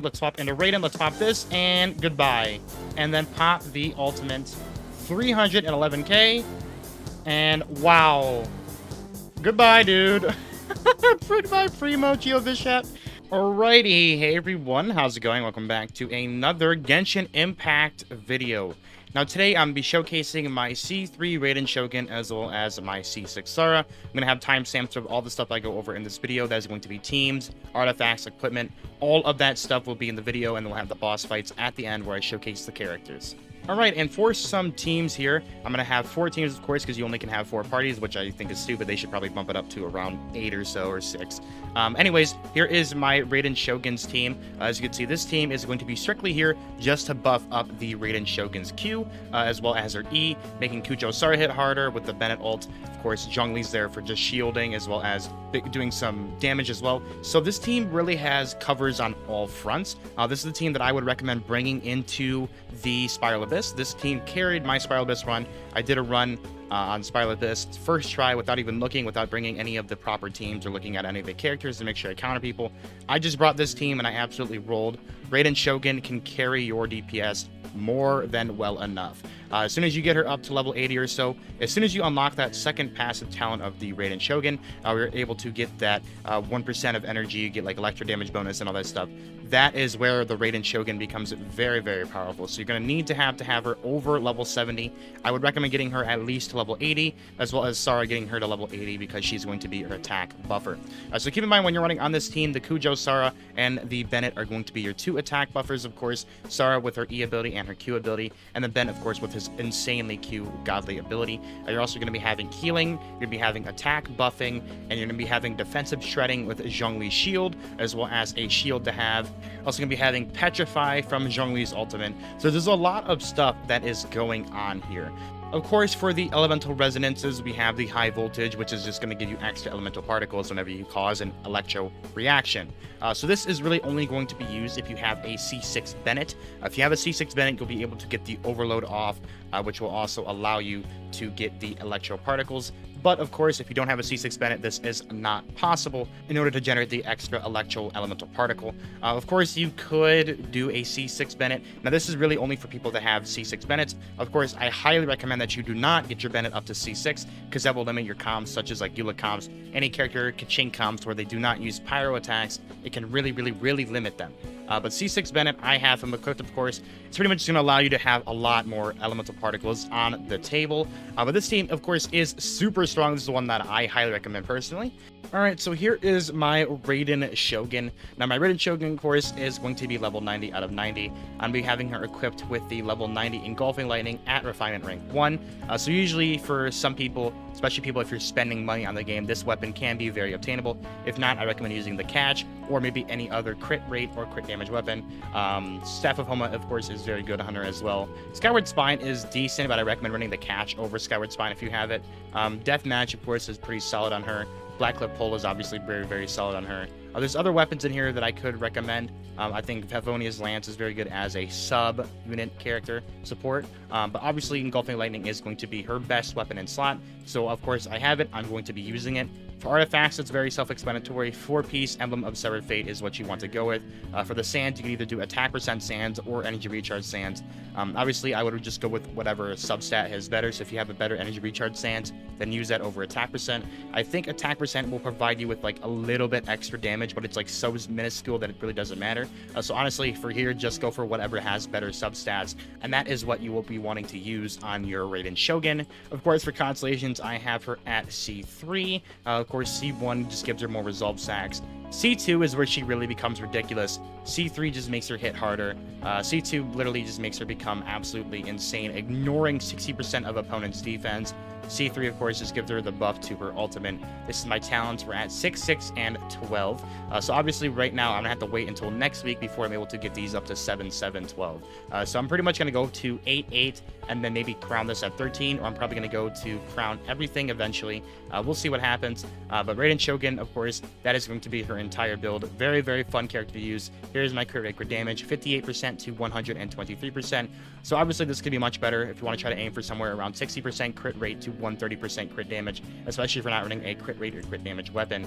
Let's swap into Raiden. Let's pop this, and goodbye. And then pop the ultimate 311k. And wow. Goodbye, dude. Goodbye, Primo Geovishap. Alrighty, hey everyone, how's it going? Welcome back to another Genshin Impact video. Now today I'm going to be showcasing my C3 Raiden Shogun as well as my C6 Sara. I'm going to have timestamps of all the stuff I go over in this video. That is going to be teams, artifacts, equipment. All of that stuff will be in the video, and we'll have the boss fights at the end where I showcase the characters. Alright, and for some teams here, I'm going to have 4 teams, of course, because you only can have 4 parties, which I think is stupid. They should probably bump it up to around 8 or so, or 6. Anyways, here is my Raiden Shogun's team. As you can see, this team is going to be strictly here just to buff up the Raiden Shogun's Q, as well as her E, making Kujou Sara hit harder with the Bennett ult. Of course, Zhongli's there for just shielding, as well as doing some damage as well. So this team really has covers on all fronts. This is the team that I would recommend bringing into the Spiral Abyss. This team carried my Spiral Abyss run. I did a run on Spiral Abyss first try without even looking, without bringing any of the proper teams or looking at any of the characters to make sure I counter people. I just brought this team and I absolutely rolled. Raiden Shogun can carry your DPS more than well enough. As soon as you get her up to level 80 or so, as soon as you unlock that second passive talent of the Raiden Shogun, we're able to get that 1% of energy, you get like electro damage bonus and all that stuff. That is where the Raiden Shogun becomes very, very powerful. So you're going to need to have her over level 70. I would recommend getting her at least to level 80, as well as Sara getting her to level 80 because she's going to be her attack buffer. So keep in mind when you're running on this team, the Kujou Sara and the Bennett are going to be your 2 attack buffers, of course. Sara with her E ability and her Q ability, and then Bennett, of course, with his insanely Q godly ability. You're also going to be having healing, you're going to be having attack buffing, and you're going to be having defensive shredding with Zhongli's shield, as well as a shield to have. Also going to be having Petrify from Zhongli's ultimate. So there's a lot of stuff that is going on here. Of course, for the elemental resonances, we have the high voltage, which is just going to give you extra elemental particles whenever you cause an electro reaction. So this is really only going to be used if you have a C6 Bennett. If you have a C6 Bennett, you'll be able to get the overload off, which will also allow you to get the electro particles. But of course, if you don't have a C6 Bennett, this is not possible in order to generate the extra electro elemental particle. Of course, you could do a C6 Bennett. Now, this is really only for people that have C6 Bennetts. Of course, I highly recommend that you do not get your Bennett up to C6, because that will limit your comms, such as like Eula comms, any character Kaching comms where they do not use pyro attacks. It can really limit them. But C6 Bennett, I have him equipped, of course. It's pretty much just going to allow you to have a lot more elemental particles on the table. But this team, of course, is super strong. This is the one that I highly recommend personally. Alright, so here is my Raiden Shogun. Now, my Raiden Shogun, of course, is going to be level 90 out of 90. I'm going to be having her equipped with the level 90 Engulfing Lightning at Refinement Rank 1. So usually for some people, especially people if you're spending money on the game, this weapon can be very obtainable. If not, I recommend using the Catch, or maybe any other crit rate or crit damage weapon. Staff of Homa, of course, is very good on her as well. Skyward Spine is decent, but I recommend running the Catch over Skyward Spine if you have it. Death Match, of course, is pretty solid on her. Black Clip Pole is obviously very solid on her. There's other weapons in here that I could recommend. I think Favonia's Lance is very good as a sub-unit character support. But obviously, Engulfing Lightning is going to be her best weapon in slot. So, of course, I have it. I'm going to be using it. For artifacts, it's very self-explanatory. 4-piece Emblem of Severed Fate is what you want to go with. For the sands, you can either do attack percent sands or energy recharge sands. Obviously, I would just go with whatever substat is better. So if you have a better energy recharge sands, then use that over attack percent. I think attack percent will provide you with like a little bit extra damage, but it's like so minuscule that it really doesn't matter. So honestly, for here, just go for whatever has better substats, and that is what you will be wanting to use on your Raiden Shogun. Of course, for constellations, I have her at C3. Of course, C1 just gives her more resolve sacks. C2 is where she really becomes ridiculous. C3 just makes her hit harder. C2 literally just makes her become absolutely insane, ignoring 60% of opponents' defense. C3, of course, just gives her the buff to her ultimate. This is my talents. We're at 6, 6, and 12. So obviously, right now, I'm going to have to wait until next week before I'm able to get these up to 7, 7, 12. So I'm pretty much going to go to 8, 8, and then maybe crown this at 13, or I'm probably going to go to crown everything eventually. We'll see what happens. But Raiden Shogun, of course, that is going to be her entire build. Very fun character to use. Here's my crit rate for damage, 58% to 123%. So obviously, this could be much better if you want to try to aim for somewhere around 60% crit rate to 130% crit damage, especially if you're not running a crit rate or crit damage weapon,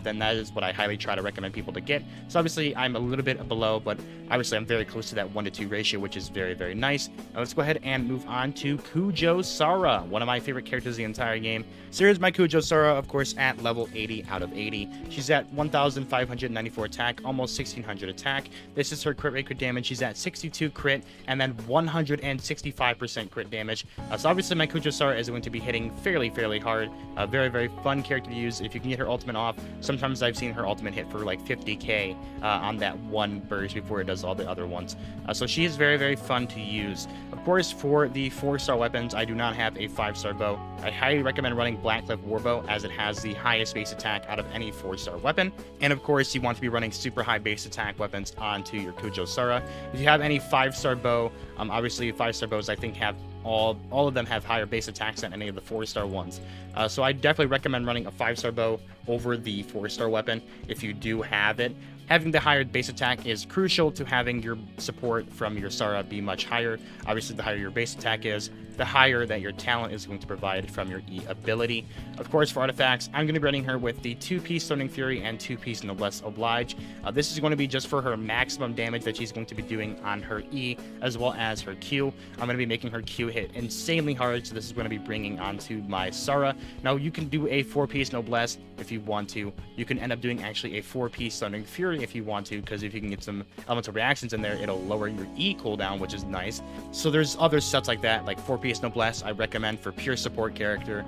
then that is what I highly try to recommend people to get. So obviously I'm a little bit below, but obviously I'm very close to that 1-to-2 ratio, which is very, very nice. Now let's go ahead and move on to Kujou Sara, one of my favorite characters in the entire game. So here's my Kujou Sara, of course, at level 80 out of 80. She's at 1,594 attack, almost 1,600 attack. This is her crit rate crit damage. She's at 62 crit and then 165% crit damage. So obviously my Kujou Sara is going to be hitting fairly hard. A very, very fun character to use if you can get her ultimate off. Sometimes I've seen her ultimate hit for like 50k on that one burst before it does all the other ones. So she is very, very fun to use. Of course, for the 4-star weapons, I do not have a 5-star bow. I highly recommend running Blackcliff Warbow as it has the highest base attack out of any 4-star weapon. And of course, you want to be running super high base attack weapons onto your Kujou Sara. If you have any 5-star bow, obviously 5-star bows I think have all of them have higher base attacks than any of the 4-star ones. So I definitely recommend running a 5-star bow over the 4-star weapon if you do have it. Having the higher base attack is crucial to having your support from your Sara be much higher. Obviously, the higher your base attack is, the higher that your talent is going to provide from your E ability. Of course, for artifacts, I'm going to be running her with the 2-piece Stoning Fury and 2-piece Noblesse Oblige. This is going to be just for her maximum damage that she's going to be doing on her E, as well as her Q. I'm going to be making her Q hit insanely hard, so this is going to be bringing onto my Sara. Now, you can do a 4-piece Noblesse if you want to. You can end up doing actually a 4-piece Stoning Fury if you want to, because if you can get some elemental reactions in there, it'll lower your E cooldown, which is nice. So there's other sets like that, like 4-piece Noblesse I recommend for pure support character,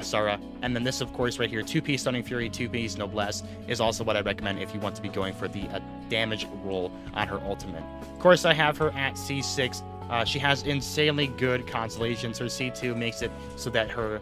Sara. And then this, of course, right here, 2-piece Stoning Fury, 2-piece Noblesse is also what I recommend if you want to be going for the damage roll on her ultimate. Of course, I have her at C6. She has insanely good constellations. Her C2 makes it so that her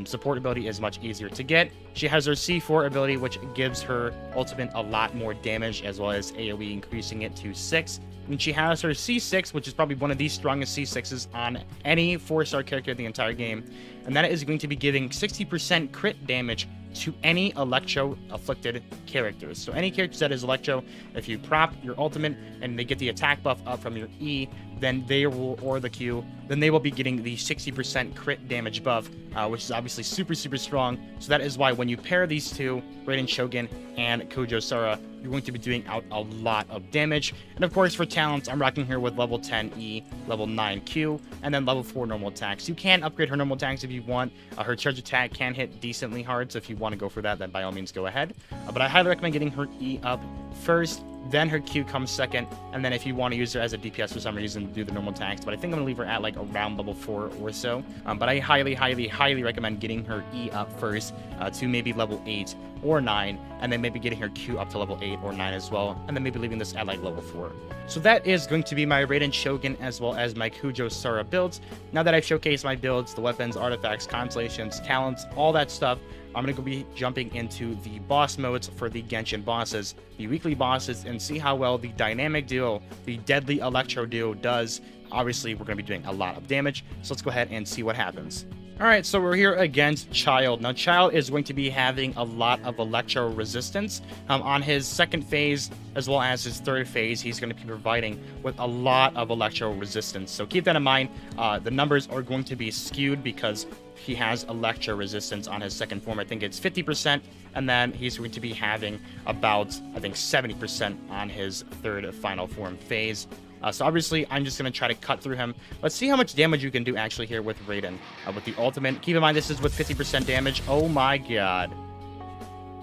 support ability is much easier to get. She has her C4 ability, which gives her ultimate a lot more damage, as well as AoE increasing it to 6. And she has her C6, which is probably one of the strongest C6s on any 4-star character in the entire game. And that is going to be giving 60% crit damage to any Electro-afflicted characters. So any character that is Electro, if you prop your ultimate and they get the attack buff up from your E, then they will, or the Q, then they will be getting the 60% crit damage buff, which is obviously super strong. So that is why when you pair these two, Raiden Shogun and Kujou Sara, you're going to be doing out a lot of damage. And of course, for talents, I'm rocking her with level 10 E, level 9 Q, and then level 4 normal attacks. You can upgrade her normal attacks if you want. Her charge attack can hit decently hard, so if you want to go for that, then by all means go ahead. But I highly recommend getting her E up first, then her Q comes second, and then if you want to use her as a DPS for some reason, do the normal attacks. But I think I'm going to leave her at like around level 4 or so. But I highly recommend getting her E up first to maybe level 8 or 9, and then maybe getting her Q up to level 8 or 9 as well, and then maybe leaving this at like level 4. So that is going to be my Raiden Shogun as well as my Kujou Sara builds. Now that I've showcased my builds, the weapons, artifacts, constellations, talents, all that stuff, I'm going to be jumping into the boss modes for the Genshin bosses, the weekly bosses, and see how well the dynamic duo, the deadly Electro duo does. Obviously, we're going to be doing a lot of damage, so let's go ahead and see what happens. Alright, so we're here against Childe. Now, Childe is going to be having a lot of Electro resistance. On his second phase, as well as his third phase, he's going to be providing with a lot of Electro resistance. So keep that in mind. The numbers are going to be skewed because he has Electro resistance on his second form. I think it's 50%, and then he's going to be having about, I think, 70% on his third final form phase. So obviously, I'm just going to try to cut through him. Let's see how much damage you can do actually here with Raiden. With the ultimate. Keep in mind, this is with 50% damage. Oh my god.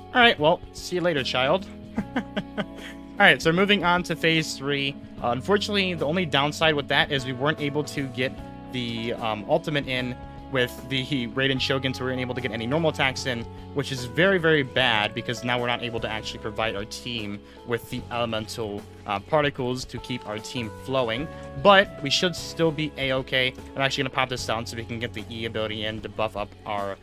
Alright, well, see you later, Childe. Alright, so moving on to phase 3. Unfortunately, the only downside with that is we weren't able to get the ultimate in with the Raiden Shogun, so we weren't able to get any normal attacks in, which is very bad because now we're not able to actually provide our team with the elemental particles to keep our team flowing. But we should still be a-okay. I'm actually going to pop this down so we can get the E ability in to buff up our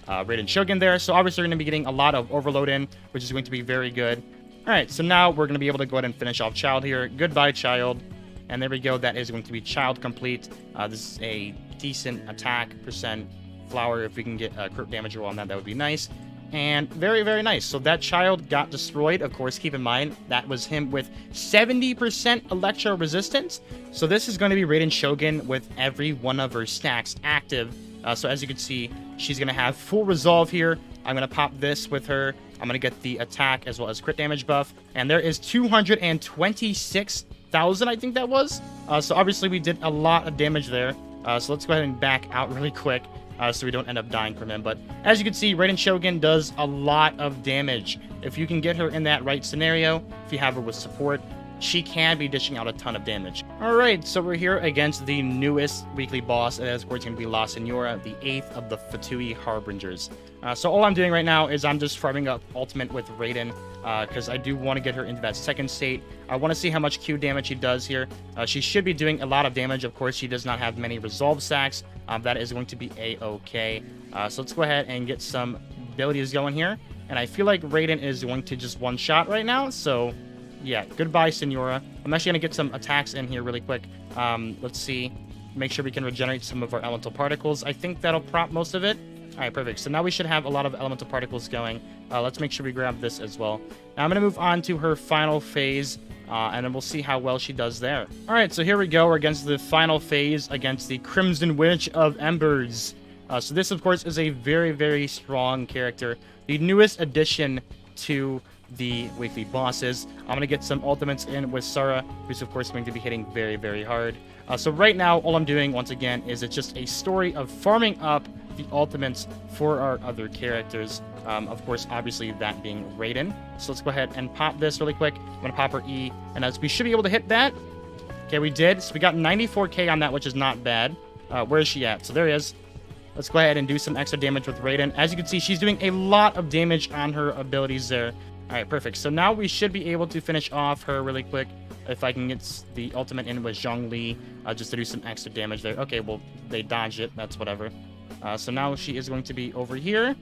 Raiden Shogun there. So obviously we're going to be getting a lot of overload in, which is going to be very good. Alright, so now we're going to be able to go ahead and finish off Childe here. Goodbye, Childe. And there we go. That is going to be Childe complete. This is a decent attack percent flower. If we can get a crit damage roll on that, that would be nice. And very nice. So that Childe got destroyed. Of course, keep in mind, that was him with 70% Electro resistance. So this is going to be Raiden Shogun with every one of her stacks active So as you can see, she's going to have full resolve here. I'm going to pop this with her. I'm going to get the attack as well as crit damage buff. And there is 226,000, I think that was. So obviously we did a lot of damage there. So let's go ahead and back out really quick so we don't end up dying from him. But as you can see, Raiden Shogun does a lot of damage. If you can get her in that right scenario, if you have her with support, she can be dishing out a ton of damage. Alright, so we're here against the newest weekly boss, and of course going to be La Signora, the 8th of the Fatui Harbingers. So all I'm doing right now is I'm just farming up ultimate with Raiden, because I do want to get her into that second state. I want to see how much Q damage she does here. She should be doing a lot of damage. Of course, she does not have many resolve stacks. That is going to be a-okay. So let's go ahead and get some abilities going here. And I feel like Raiden is going to just one-shot right now, so yeah, goodbye, Signora. I'm actually going to get some attacks in here really quick. Let's see. Make sure we can regenerate some of our elemental particles. I think that'll prop most of it. All right, perfect. So now we should have a lot of elemental particles going. Let's make sure we grab this as well. Now I'm going to move on to her final phase, and then we'll see how well she does there. All right, so here we go. We're against the final phase against the Crimson Witch of Embers. So this, of course, is a very, very strong character. The newest addition to the weekly bosses. I'm going to get some ultimates in with Sara, who's of course going to be hitting very, very hard. So right now, all I'm doing, once again, is it's just a story of farming up the ultimates for our other characters. Of course, obviously, that being Raiden. So let's go ahead and pop this really quick. I'm going to pop her E, and as we should be able to hit that. Okay, we did. So we got 94k on that, which is not bad. Where is she at? So there he is. Let's go ahead and do some extra damage with Raiden. As you can see, she's doing a lot of damage on her abilities there. All right, perfect. So now we should be able to finish off her really quick. If I can get the ultimate in with Zhongli, just to do some extra damage there. Okay, well, they dodged it. That's whatever. So now she is going to be over here.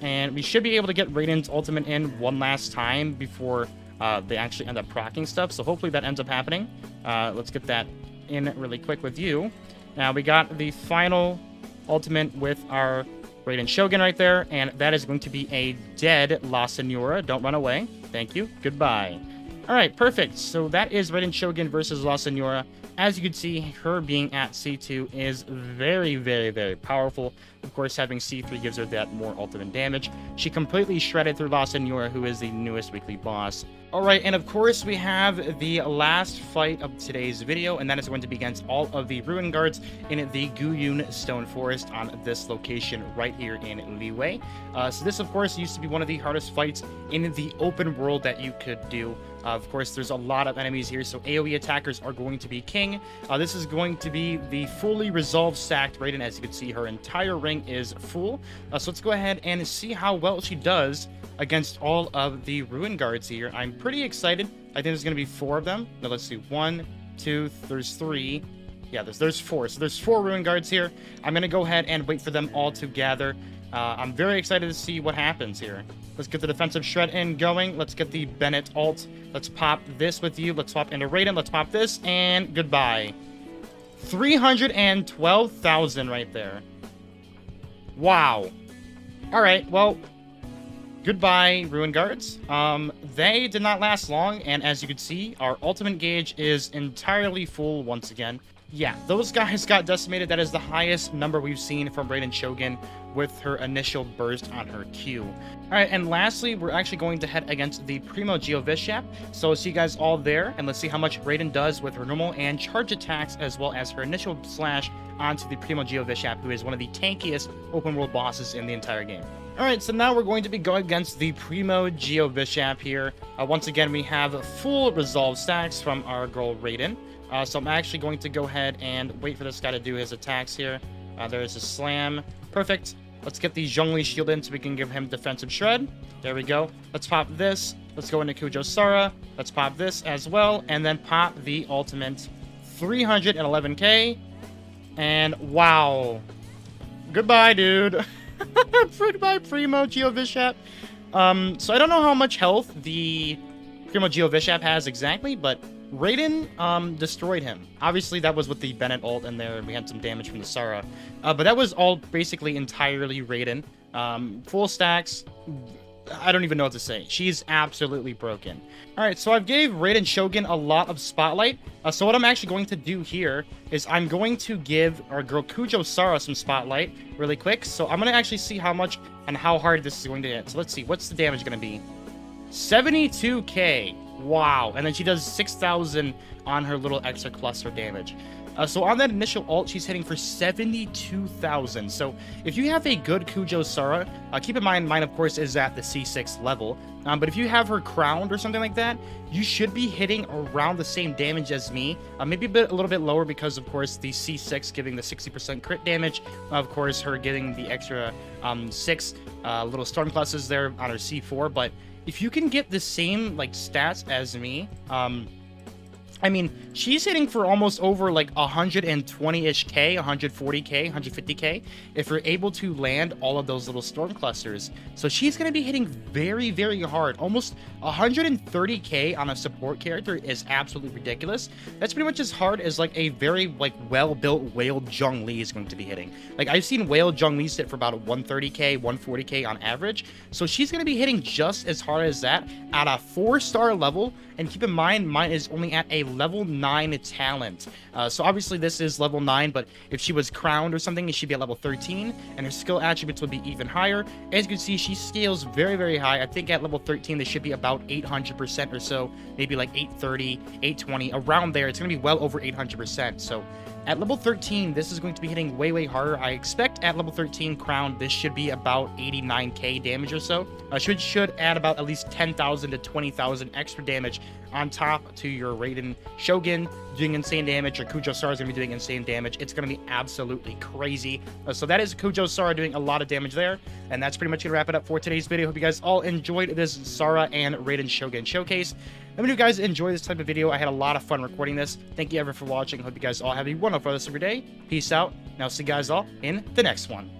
And we should be able to get Raiden's ultimate in one last time before they actually end up proccing stuff. So hopefully that ends up happening. Let's get that in really quick with you. Now, we got the final ultimate with our Raiden Shogun right there, and that is going to be a dead La Signora. Don't run away. Thank you. Goodbye. All right, perfect. So that is Raiden Shogun versus La Signora. As you can see, her being at C2 is very, very, very powerful. Of course, having C3 gives her that more ultimate damage. She completely shredded through La Signora, who is the newest weekly boss. Alright, and of course we have the last fight of today's video, and that is going to be against all of the Ruin Guards in the Guyun Stone Forest on this location right here in Liyue. So this, of course, used to be one of the hardest fights in the open world that you could do. Of course, there's a lot of enemies here, so AoE attackers are going to be king. This is going to be the fully resolved stacked Raiden. As you can see, her entire ring is full. So let's go ahead and see how well she does against all of the Ruin Guards here. I'm pretty excited. I think there's going to be 4 of them. Now, let's see. 1, 2, there's 3. Yeah, there's 4. So there's 4 Ruin Guards here. I'm going to go ahead and wait for them all to gather. I'm very excited to see what happens here. Let's get the defensive shred in going. Let's get the Bennett ult. Let's pop this with you. Let's swap into Raiden. Let's pop this, and goodbye. 312,000 right there. Wow. All right, well, goodbye, Ruin Guards. They did not last long, and as you can see, our ultimate gauge is entirely full once again. Yeah, those guys got decimated. That is the highest number we've seen from Raiden Shogun with her initial burst on her Q. Alright, and lastly, we're actually going to head against the Primo Geovishap. So see you guys all there, and let's see how much Raiden does with her normal and charge attacks, as well as her initial slash onto the Primo Geovishap, who is one of the tankiest open world bosses in the entire game. Alright, so now we're going to be going against the Primo Geovishap here. Once again, we have full resolve stacks from our girl Raiden. So I'm actually going to go ahead and wait for this guy to do his attacks here. There is a slam. Perfect. Let's get the Zhongli shield in so we can give him defensive shred. There we go. Let's pop this. Let's go into Kujou Sara. Let's pop this as well. And then pop the ultimate 311k. And wow. Goodbye, dude. Goodbye, Primo Geovishap. So I don't know how much health the Primo Geovishap has exactly, but Raiden destroyed him. Obviously, that was with the Bennett ult in there. We had some damage from the Sara. But that was all basically entirely Raiden. Full stacks. I don't even know what to say. She's absolutely broken. All right, so I've gave Raiden Shogun a lot of spotlight. So what I'm actually going to do here is I'm going to give our girl Kujou Sara some spotlight really quick. So I'm going to actually see how much and how hard this is going to hit. So let's see. What's the damage going to be? 72k. Wow. And then she does 6,000 on her little extra cluster damage. So on that initial ult, she's hitting for 72,000. So if you have a good Kujou Sara, keep in mind, mine, of course, is at the C6 level. But if you have her crowned or something like that, you should be hitting around the same damage as me. Maybe a little bit lower because, of course, the C6 giving the 60% crit damage. Of course, her getting the extra 6 little storm clusters there on her C4. But if you can get the same, like, stats as me, I mean, she's hitting for almost over like 120-ish K, 140K, 150K, if you're able to land all of those little storm clusters. So she's going to be hitting very, very hard. Almost 130K on a support character is absolutely ridiculous. That's pretty much as hard as like a very like well-built Whale Zhongli is going to be hitting. Like I've seen Whale Zhongli sit for about 130K, 140K on average. So she's going to be hitting just as hard as that at a 4-star level. And keep in mind, mine is only at a level 9 talent. So obviously this is level 9, but if she was crowned or something, it should be at level 13, and her skill attributes would be even higher. As you can see, she scales very, very high. I think at level 13, they should be about 800% or so, maybe like 830, 820, around there. It's going to be well over 800%. So at level 13, this is going to be hitting way, way harder. I expect at level 13 crown, this should be about 89k damage or so. Should add about at least 10,000 to 20,000 extra damage on top to your Raiden Shogun doing insane damage, or Kujou Sara is going to be doing insane damage. It's going to be absolutely crazy. So that is Kujou Sara doing a lot of damage there. And that's pretty much going to wrap it up for today's video. Hope you guys all enjoyed this Sara and Raiden Shogun showcase. Let me know if you guys enjoy this type of video. I had a lot of fun recording this. Thank you ever for watching. Hope you guys all have a wonderful rest of your day. Peace out. And I'll see you guys all in the next one.